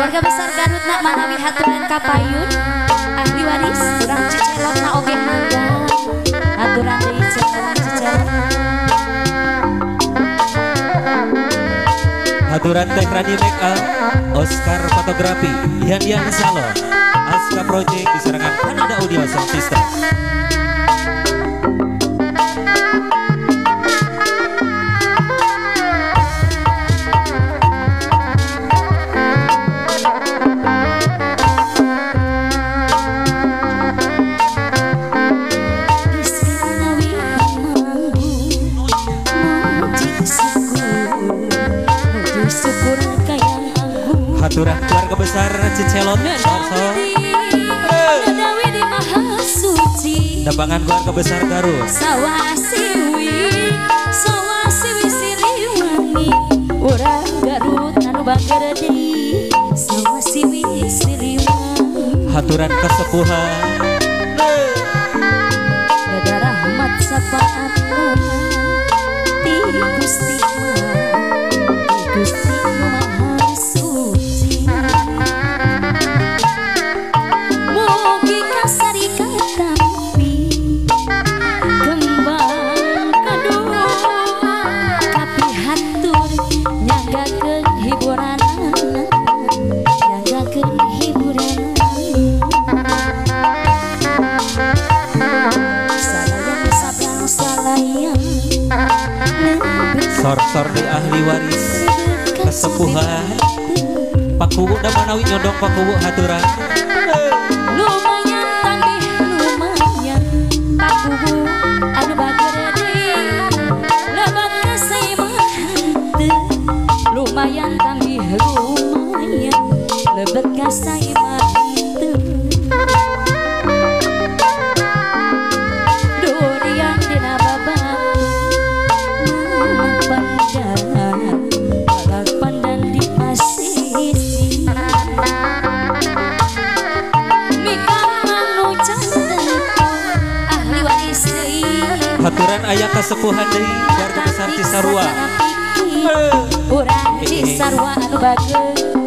Keluarga besar Garut nak manawi haturan kapayun ahli waris urang Cicelok na oge mangga haturan deui Cicelok haturan teh Rani Make Up Oscar Fotografi Yan Salon Aska Project diserangan Kanada Audio Sound System. Haturan keluarga besar Cicelon Dambangan keluarga besar Garut Sawasiwi siliwangi urang Garut anu bager deui Sawasiwi siliwangi haturan kesepuhan Dada rahmat sapaat ti Gusti Maha Suci mugi kasari katampi kembang kadua tapi hatur nyagakeun hiburanana sor-sor di ahli waris kesepuhan pakuwu da manawi nyodong pakuwu haturan lumayan tambih lumayan pakuwu anu bager deui lebat kasaiman henteu lumayan tambih lumayan lebat kasaiman henteu durian dina babak haturan ayah kesepuhan deui keluarga besar Cisarua urang Cisarua anu bageus